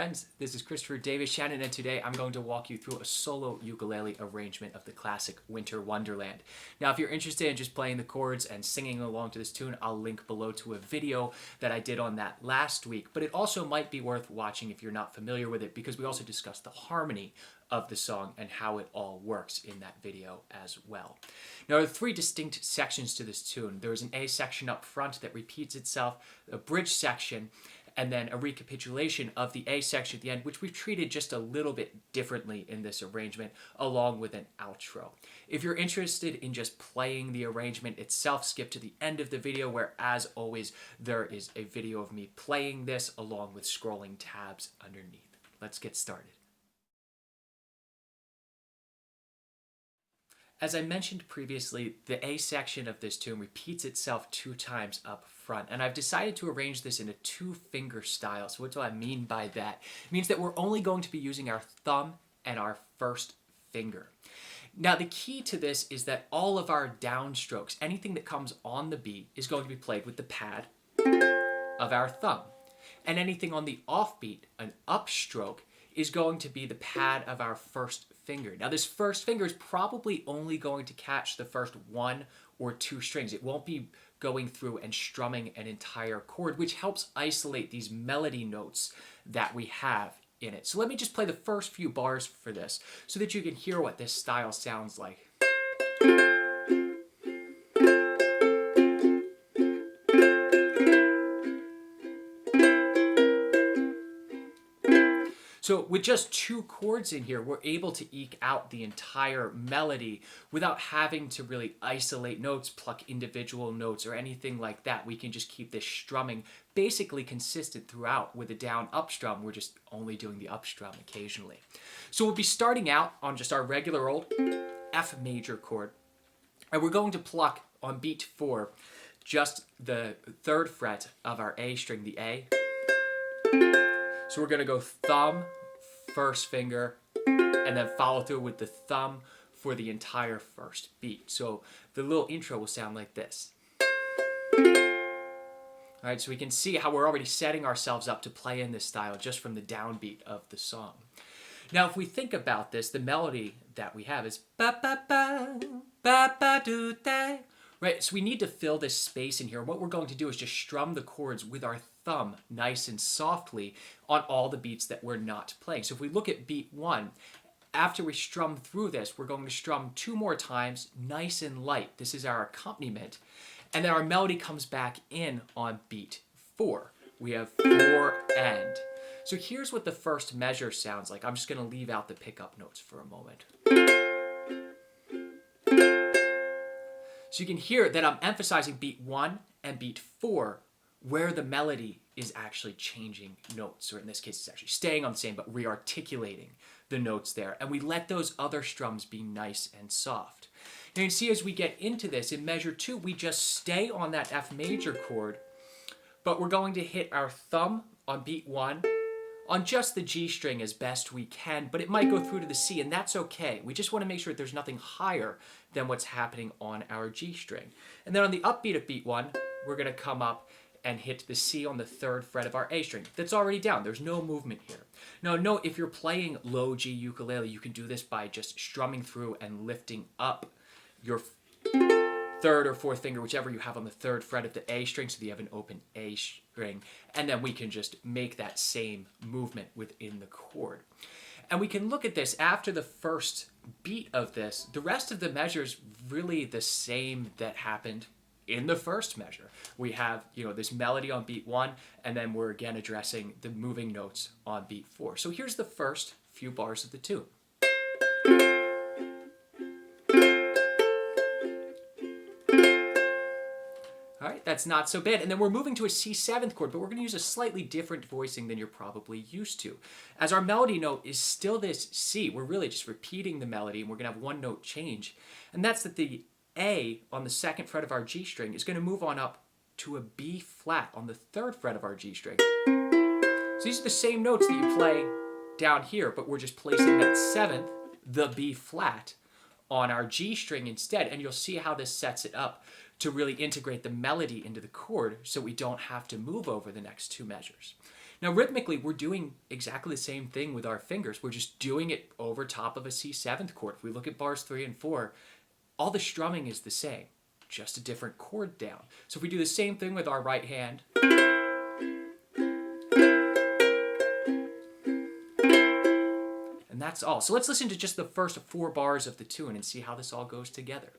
friends, this is Christopher Davis-Shannon, and today I'm going to walk you through a solo ukulele arrangement of the classic Winter Wonderland. Now, if you're interested in just playing the chords and singing along to this tune, I'll link below to a video that I did on that last week, but it also might be worth watching if you're not familiar with it, because we also discussed the harmony of the song and how it all works in that video as well. Now, there are three distinct sections to this tune. There's an A section up front that repeats itself, a bridge section, and then a recapitulation of the A section at the end, which we've treated just a little bit differently in this arrangement, along with an outro. If you're interested in just playing the arrangement itself, skip to the end of the video where, as always, there is a video of me playing this along with scrolling tabs underneath. Let's get started. As I mentioned previously, the A section of this tune repeats itself 2 times up front, and I've decided to arrange this in a 2-finger style. So what do I mean by that? It means that we're only going to be using our thumb and our first finger. Now, the key to this is that all of our downstrokes, anything that comes on the beat, is going to be played with the pad of our thumb. And anything on the offbeat, an upstroke, is going to be the pad of our first finger. Now, this first finger is probably only going to catch the first 1 or 2 strings. It won't be going through and strumming an entire chord, which helps isolate these melody notes that we have in it. So let me just play the first few bars for this so that you can hear what this style sounds like. So with just 2 chords in here, we're able to eke out the entire melody without having to really isolate notes, pluck individual notes, or anything like that. We can just keep this strumming basically consistent throughout. With a down-up strum, we're just only doing the up strum occasionally. So we'll be starting out on just our regular old F major chord, and we're going to pluck on beat 4 just the 3rd fret of our A string, the A. So we're going to go thumb, first finger, and then follow through with the thumb for the entire first beat. So the little intro will sound like this. All right, so we can see how we're already setting ourselves up to play in this style just from the downbeat of the song. Now, if we think about this, the melody that we have is ba ba ba ba ba do day. Right, so we need to fill this space in here. What we're going to do is just strum the chords with our thumb nice and softly on all the beats that we're not playing. So if we look at beat 1, after we strum through this, we're going to strum 2 more times, nice and light. This is our accompaniment. And then our melody comes back in on beat 4. We have 4 and. So here's what the first measure sounds like. I'm just going to leave out the pickup notes for a moment. So you can hear that I'm emphasizing beat 1 and beat 4 where the melody is actually changing notes, or in this case it's actually staying on the same but re-articulating the notes there. And we let those other strums be nice and soft. Now you can see as we get into this, in measure 2, we just stay on that F major chord, but we're going to hit our thumb on beat 1, on just the G string as best we can, but it might go through to the C, and that's okay. We just want to make sure that there's nothing higher than what's happening on our G string. And then on the upbeat of beat 1, we're going to come up and hit the C on the 3rd fret of our A string. That's already down. There's no movement here. Now note, if you're playing low G ukulele, you can do this by just strumming through and lifting up your 3rd or 4th finger, whichever you have on the 3rd fret of the A string, so that you have an open A string, and then we can just make that same movement within the chord. And we can look at this after the first beat of this. The rest of the measures really the same that happened in the first measure. We have, this melody on beat 1, and then we're again addressing the moving notes on beat 4. So here's the first few bars of the tune. All right, that's not so bad. And then we're moving to a C7th chord, but we're going to use a slightly different voicing than you're probably used to. As our melody note is still this C, we're really just repeating the melody, and we're going to have 1 note change. And that's that the A on the 2nd fret of our G string is going to move on up to a B flat on the 3rd fret of our G string. So these are the same notes that you play down here, but we're just placing that 7th, the B flat, on our G string instead. And you'll see how this sets it up to really integrate the melody into the chord so we don't have to move over the next 2 measures. Now, rhythmically, we're doing exactly the same thing with our fingers. We're just doing it over top of a C7th chord. If we look at bars 3 and 4, all the strumming is the same, just a different chord down. So if we do the same thing with our right hand, and that's all. So let's listen to just the first 4 bars of the tune and see how this all goes together.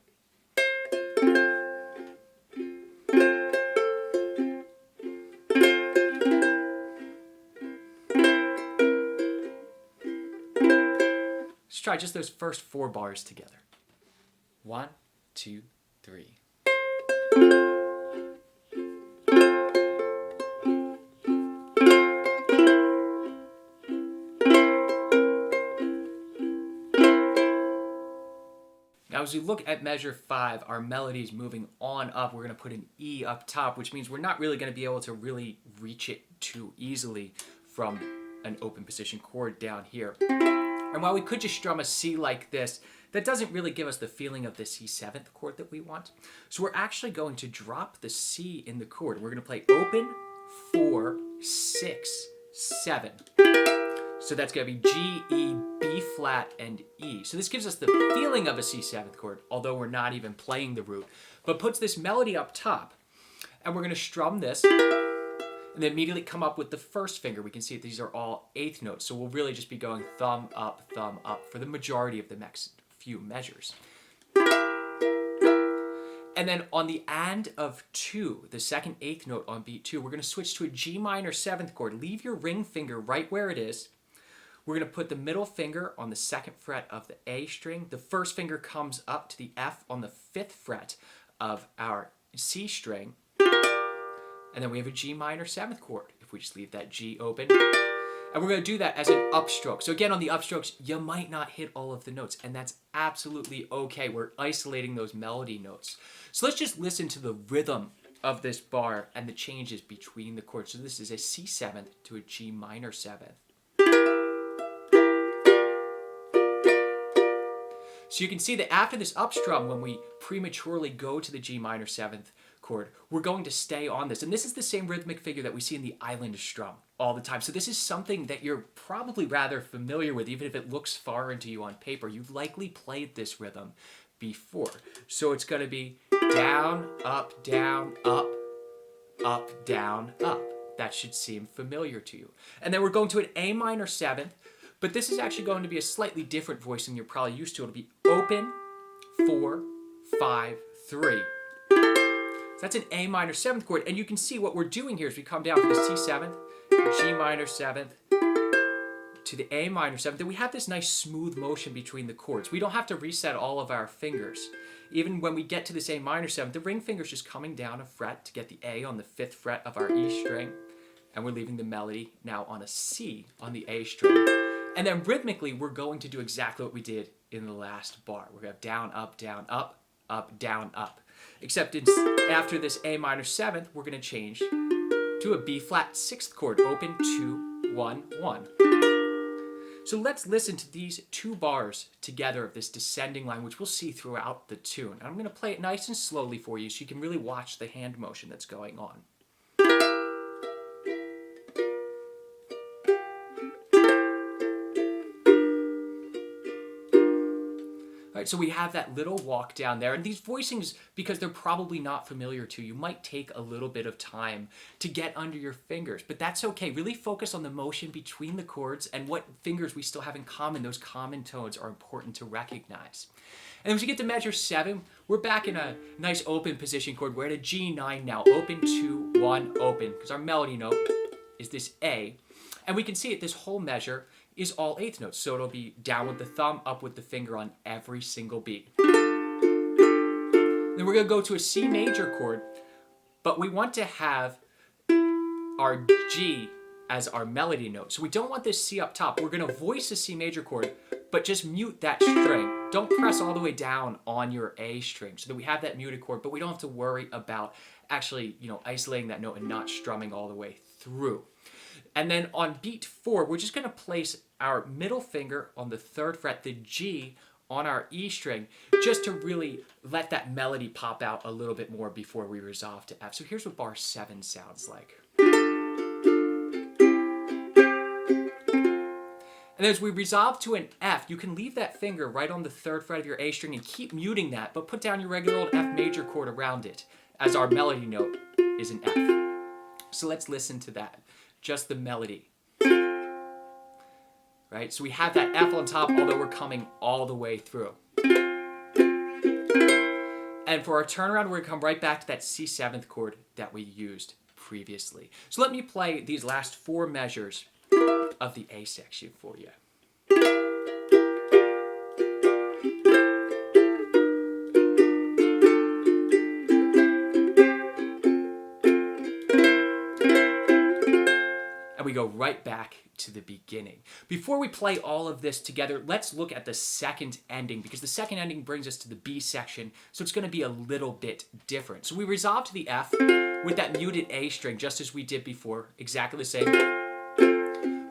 Let's try just those first 4 bars together. 1, 2, 3. Now, as we look at measure 5, our melody is moving on up. We're going to put an E up top, which means we're not really going to be able to really reach it too easily from an open position chord down here. And while we could just strum a C like this, that doesn't really give us the feeling of the C7th chord that we want. So we're actually going to drop the C in the chord. We're going to play open, 4, 6, 7. So that's going to be G, E, B flat, and E. So this gives us the feeling of a C7th chord, although we're not even playing the root, but puts this melody up top. And we're going to strum this, and then immediately come up with the first finger. We can see that these are all 8th notes, so we'll really just be going thumb up for the majority of the next few measures. And then on the and of 2, the second 8th note on beat 2, we're going to switch to a G minor 7th chord. Leave your ring finger right where it is. We're going to put the middle finger on the 2nd fret of the A string. The first finger comes up to the F on the 5th fret of our C string. And then we have a G minor 7th chord, if we just leave that G open. And we're going to do that as an upstroke. So again, on the upstrokes, you might not hit all of the notes, and that's absolutely okay. We're isolating those melody notes. So let's just listen to the rhythm of this bar and the changes between the chords. So this is a C7th to a G minor 7th. So you can see that after this upstrum, when we prematurely go to the G minor 7th chord, we're going to stay on this. And this is the same rhythmic figure that we see in the island strum all the time. So this is something that you're probably rather familiar with, even if it looks foreign to you on paper. You've likely played this rhythm before. So it's going to be down, up, down, up, up, down, up. That should seem familiar to you. And then we're going to an A minor 7th. But this is actually going to be a slightly different voice than you're probably used to. It'll be open, 4, 5, 3. So that's an A minor 7th chord. And you can see what we're doing here is we come down from the C7th, G minor 7th, to the A minor 7th. Then we have this nice smooth motion between the chords. We don't have to reset all of our fingers. Even when we get to this A minor 7th, the ring finger's just coming down a fret to get the A on the 5th fret of our E string. And we're leaving the melody now on a C on the A string. And then rhythmically, we're going to do exactly what we did in the last bar. We're going to have down, up, down, up. Except after this A minor 7th, we're going to change to a B flat 6th chord, open, 2, 1, 1. So let's listen to these 2 bars together of this descending line, which we'll see throughout the tune. And I'm going to play it nice and slowly for you so you can really watch the hand motion that's going on. Right, so we have that little walk down there, and these voicings, because they're probably not familiar to you, might take a little bit of time to get under your fingers, but that's okay. Really focus on the motion between the chords and what fingers we still have in common. Those common tones are important to recognize. And as we get to measure 7, we're back in a nice open position chord. We're at a G9 now, open, 2, 1, open, because our melody note is this A. And we can see it, this whole measure is all 8th notes. So it'll be down with the thumb, up with the finger on every single beat. Then we're going to go to a C major chord, but we want to have our G as our melody note. So we don't want this C up top. We're going to voice the C major chord, but just mute that string. Don't press all the way down on your A string so that we have that muted chord, but we don't have to worry about actually, isolating that note and not strumming all the way through. And then on beat 4, we're just going to place our middle finger on the 3rd fret, the G on our E string, just to really let that melody pop out a little bit more before we resolve to F. So here's what bar 7 sounds like. And as we resolve to an F, you can leave that finger right on the 3rd fret of your A string and keep muting that, but put down your regular old F major chord around it, as our melody note is an F. So let's listen to that, just the melody. Right? So we have that F on top, although we're coming all the way through. And for our turnaround, we're going to come right back to that C7th chord that we used previously. So let me play these last 4 measures of the A section for you. And we go right back to the beginning. Before we play all of this together, let's look at the second ending, because the second ending brings us to the B section, so it's going to be a little bit different. So we resolve to the F with that muted A string, just as we did before, exactly the same.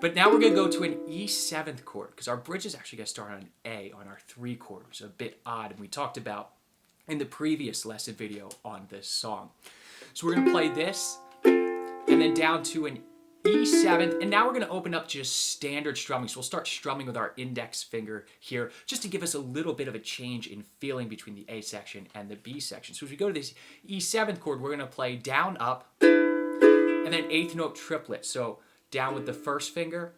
But now we're going to go to an E7th chord, because our bridge is actually going to start on an A on our 3 chord, which is a bit odd, and we talked about in the previous lesson video on this song. So we're going to play this, and then down to an E7th, and now we're going to open up just standard strumming. So we'll start strumming with our index finger here, just to give us a little bit of a change in feeling between the A section and the B section. So as we go to this E7th chord, we're going to play down, up, and then 8th note triplet. So down with the 1st finger,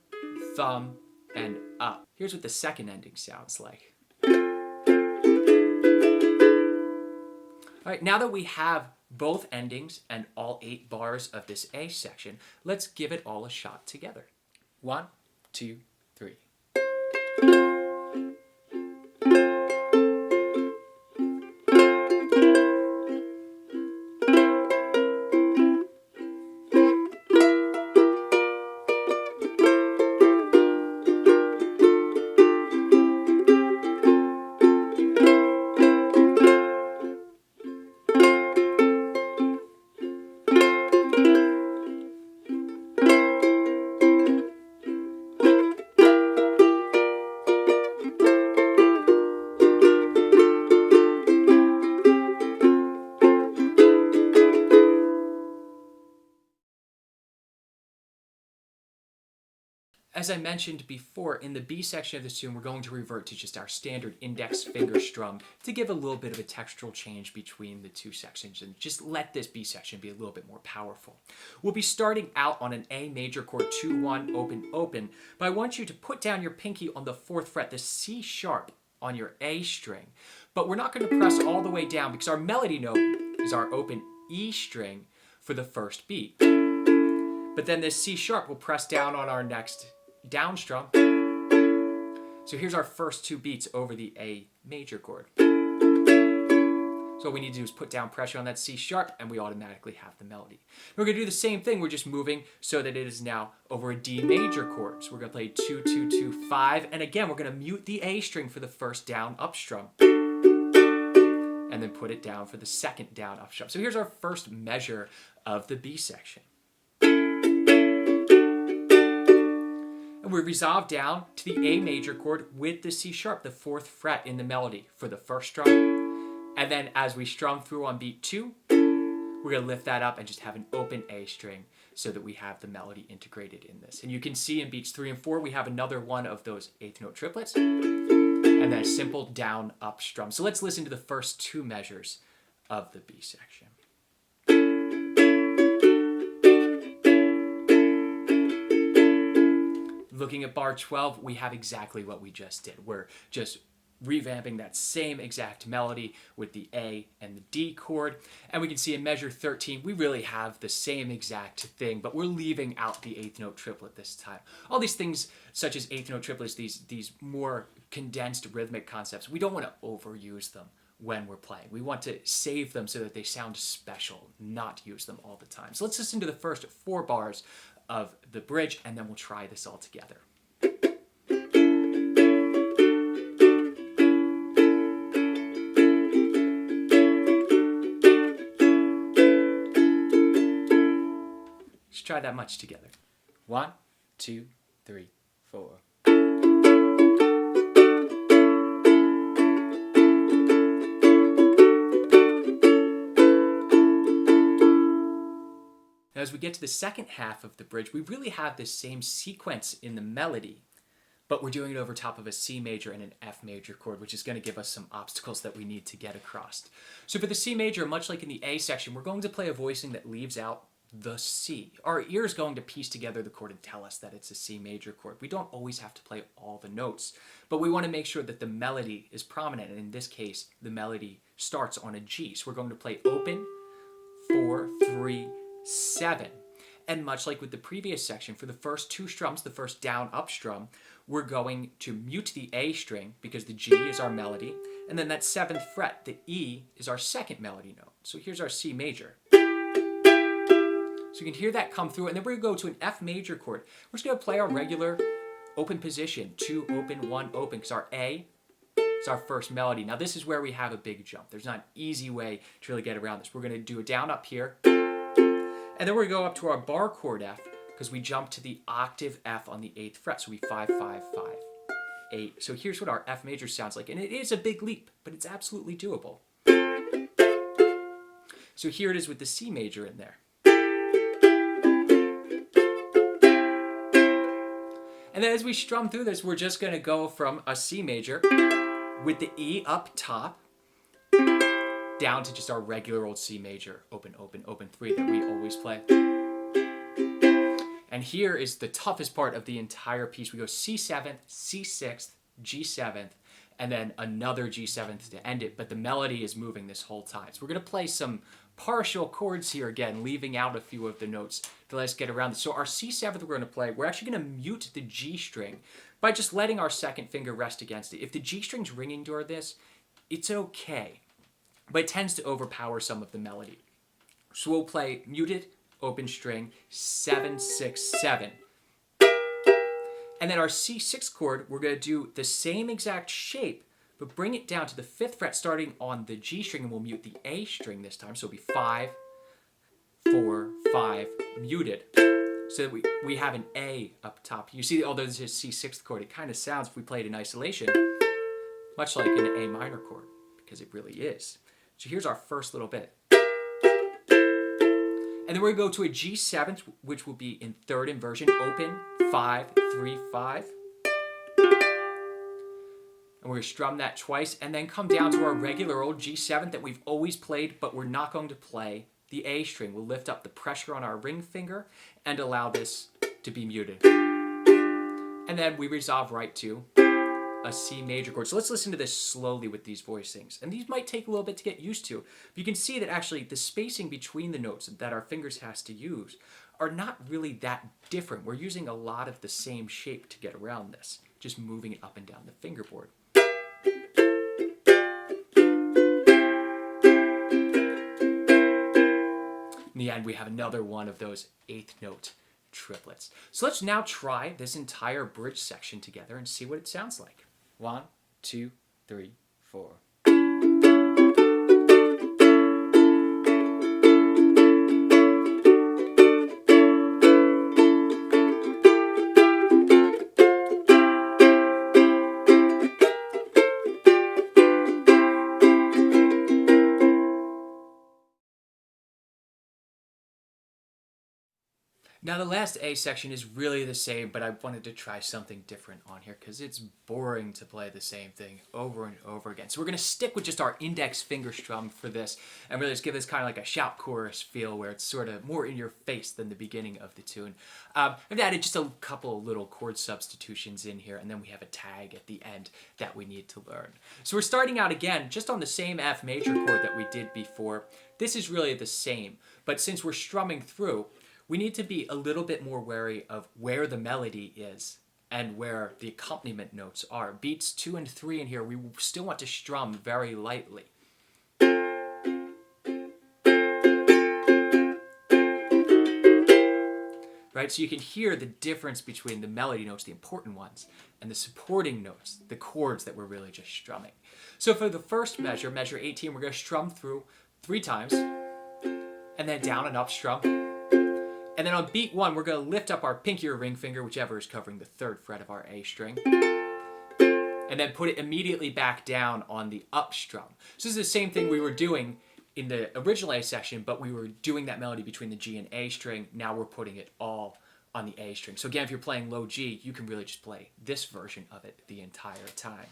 thumb, and up. Here's what the second ending sounds like. All right, now that we have both endings and all 8 bars of this A section, let's give it all a shot together. 1, 2, 3. As I mentioned before, in the B section of this tune, we're going to revert to just our standard index finger strum to give a little bit of a textural change between the 2 sections and just let this B section be a little bit more powerful. We'll be starting out on an A major chord, 2-1, open, open, but I want you to put down your pinky on the 4th fret, the C sharp on your A string, but we're not going to press all the way down because our melody note is our open E string for the first beat. But then this C sharp will press down on our next down strum. So here's our first 2 beats over the A major chord. So what we need to do is put down pressure on that C sharp and we automatically have the melody. We're going to do the same thing, we're just moving so that it is now over a D major chord. So we're going to play 2, 2, 2, 5, and again we're going to mute the A string for the first down up strum. And then put it down for the second down up strum. So here's our first measure of the B section. And we resolve down to the A major chord with the C sharp, the 4th fret in the melody for the first strum. And then as we strum through on beat 2, we're going to lift that up and just have an open A string so that we have the melody integrated in this. And you can see in beats 3 and 4, we have another one of those 8th note triplets and then a simple down up strum. So let's listen to the first 2 measures of the B section. Looking at bar 12, we have exactly what we just did. We're just revamping that same exact melody with the A and the D chord. And we can see in measure 13, we really have the same exact thing, but we're leaving out the 8th note triplet this time. All these things, such as 8th note triplets, these more condensed rhythmic concepts, we don't want to overuse them when we're playing. We want to save them so that they sound special, not use them all the time. So let's listen to the first 4 bars of the bridge, and then we'll try this all together. Let's try that much together. 1, 2, 3, 4. As we get to the second half of the bridge, we really have this same sequence in the melody, but we're doing it over top of a C major and an F major chord, which is going to give us some obstacles that we need to get across. So for the C major, much like in the A section, we're going to play a voicing that leaves out the C. Our ear is going to piece together the chord and tell us that it's a C major chord. We don't always have to play all the notes, but we want to make sure that the melody is prominent, and in this case, the melody starts on a G. So we're going to play open, 4, 3, 7. And much like with the previous section, for the first two strums, the first down-up strum, we're going to mute the A string because the G is our melody, and then that 7th fret, the E, is our second melody note. So here's our C major. So you can hear that come through, and then we're going to go to an F major chord. We're just going to play our regular open position, 2 open, 1 open, because our A is our first melody. Now this is where we have a big jump. There's not an easy way to really get around this. We're going to do a down up here, and then we're going to go up to our bar chord F, because we jump to the octave F on the 8th fret. So we 5, 5, 5, 8. So here's what our F major sounds like. And it is a big leap, but it's absolutely doable. So here it is with the C major in there. And then as we strum through this, we're just going to go from a C major with the E up top down to just our regular old C major, open, open, open 3 that we always play. And here is the toughest part of the entire piece. We go C7th, C6th, G7th, and then another G7th to end it. But the melody is moving this whole time. So we're going to play some partial chords here again, leaving out a few of the notes to let us get around this. So our C7th we're going to play, we're actually going to mute the G string by just letting our second finger rest against it. If the G string's ringing during this, it's okay, but it tends to overpower some of the melody. So we'll play muted, open string, 7, 6, 7. And then our C6 chord, we're going to do the same exact shape, but bring it down to the 5th fret starting on the G string, and we'll mute the A string this time. So it'll be 5, 4, 5, muted. So that we have an A up top. You see, although this is C6th chord, it kind of sounds, if we play it in isolation, much like an A minor chord, because it really is. So here's our first little bit. And then we're going to go to a G7th, which will be in 3rd inversion, open, 5, 3, 5. And we're going to strum that twice, and then come down to our regular old G7 that we've always played, but we're not going to play the A string. We'll lift up the pressure on our ring finger and allow this to be muted. And then we resolve right to a C major chord. So let's listen to this slowly with these voicings. And these might take a little bit to get used to. But you can see that actually the spacing between the notes that our fingers has to use are not really that different. We're using a lot of the same shape to get around this, just moving it up and down the fingerboard. In the end, we have another one of those 8th note triplets. So let's now try this entire bridge section together and see what it sounds like. 1, 2, 3, 4. Now the last A section is really the same, but I wanted to try something different on here because it's boring to play the same thing over and over again. So we're going to stick with just our index finger strum for this and really just give this kind of like a shout chorus feel where it's sort of more in your face than the beginning of the tune. I've added just a couple of little chord substitutions in here, and then we have a tag at the end that we need to learn. So we're starting out again just on the same F major chord that we did before. This is really the same, but since we're strumming through, we need to be a little bit more wary of where the melody is and where the accompaniment notes are. Beats 2 and 3 in here, we still want to strum very lightly. Right, so you can hear the difference between the melody notes, the important ones, and the supporting notes, the chords that we're really just strumming. So for the first measure, measure 18, we're going to strum through 3 times, and then down and up strum. And then on beat 1, we're going to lift up our pinky or ring finger, whichever is covering the 3rd fret of our A string, and then put it immediately back down on the up strum. So this is the same thing we were doing in the original A section, but we were doing that melody between the G and A string. Now we're putting it all on the A string. So again, if you're playing low G, you can really just play this version of it the entire time.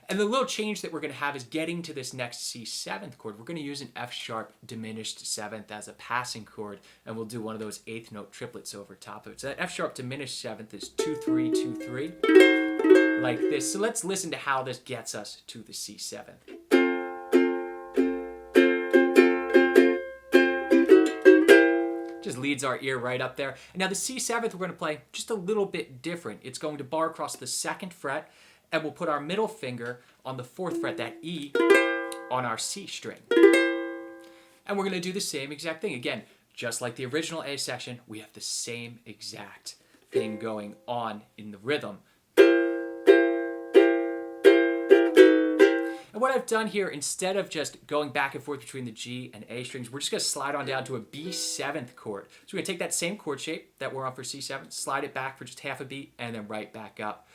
And the little change that we're going to have is getting to this next C7th chord. We're going to use an F sharp diminished 7th as a passing chord, and we'll do one of those 8th note triplets over top of it. So that F sharp diminished 7th is 2 3 2 3, like this. So let's listen to how this gets us to the C7th. Just leads our ear right up there. And now the C7th we're going to play just a little bit different. It's going to bar across the 2nd fret, and we'll put our middle finger on the 4th fret, that E, on our C string. And we're going to do the same exact thing. Again, just like the original A section, we have the same exact thing going on in the rhythm. And what I've done here, instead of just going back and forth between the G and A strings, we're just going to slide on down to a B7th chord. So we're going to take that same chord shape that we're on for C7, slide it back for just half a beat, and then right back up.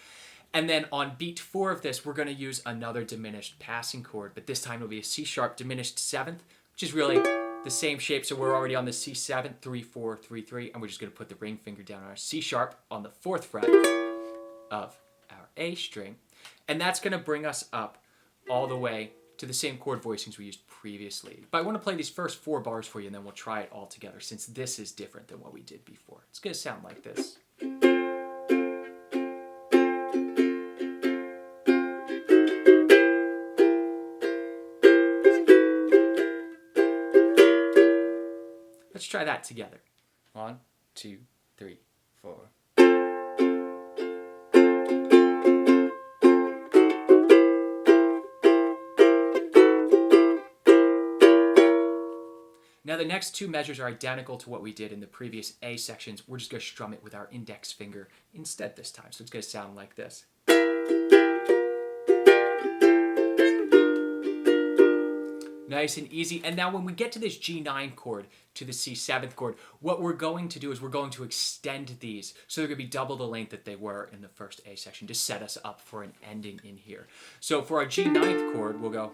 And then on beat 4 of this, we're going to use another diminished passing chord, but this time it'll be a C sharp diminished 7th, which is really the same shape. So we're already on the C7, 3 4 3 3, and we're just going to put the ring finger down on our C sharp on the 4th fret of our A string. And that's going to bring us up all the way to the same chord voicings we used previously. But I want to play these first 4 bars for you, and then we'll try it all together, since this is different than what we did before. It's going to sound like this. Let's try that together. 1 2 3 4. Now the next 2 measures are identical to what we did in the previous A sections. We're just going to strum it with our index finger instead this time. So it's going to sound like this. Nice and easy. And now when we get to this G9 chord, to the C7th chord, what we're going to do is we're going to extend these. So they're going to be double the length that they were in the first A section to set us up for an ending in here. So for our G9th chord, we'll go.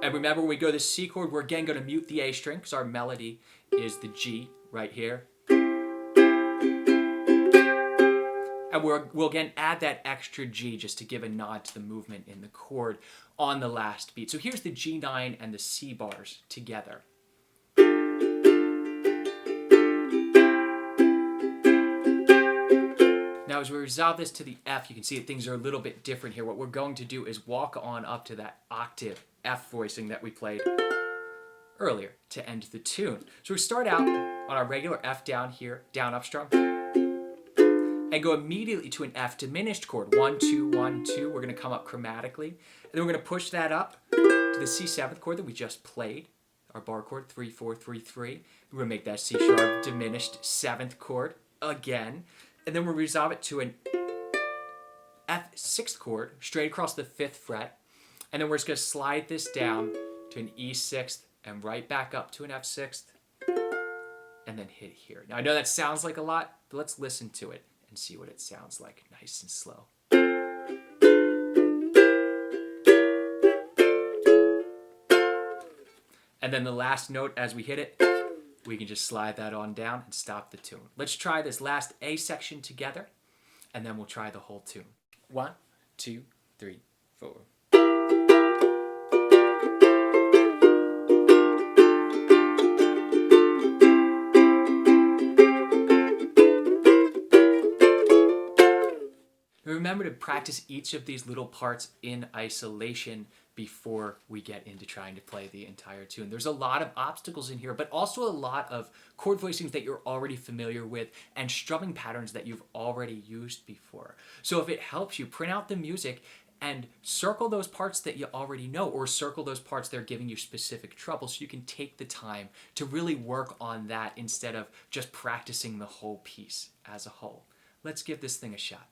And remember, when we go to the C chord, we're again going to mute the A string because our melody is the G right here. And we'll again add that extra G just to give a nod to the movement in the chord on the last beat. So here's the G9 and the C bars together. Now as we resolve this to the F, you can see that things are a little bit different here. What we're going to do is walk on up to that octave F voicing that we played earlier to end the tune. So we start out on our regular F down here, down up strum, and go immediately to an F diminished chord. 1 2 1 2. We're going to come up chromatically, and then we're going to push that up to the C7th chord that we just played, our bar chord, 3 4 3 3. We're going to make that C sharp diminished 7th chord again, and then we'll resolve it to an F 6th chord straight across the 5th fret, and then we're just going to slide this down to an E 6th and right back up to an F 6th, and then hit here. Now I know that sounds like a lot, but let's listen to it and see what it sounds like, nice and slow. And then the last note as we hit it, we can just slide that on down and stop the tune. Let's try this last A section together, and then we'll try the whole tune. 1 2 3 4. Remember to practice each of these little parts in isolation before we get into trying to play the entire tune. There's a lot of obstacles in here, but also a lot of chord voicings that you're already familiar with and strumming patterns that you've already used before. So if it helps you, print out the music and circle those parts that you already know, or circle those parts that are giving you specific trouble, so you can take the time to really work on that instead of just practicing the whole piece as a whole. Let's give this thing a shot.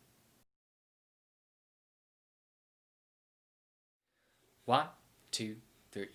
1 2 3.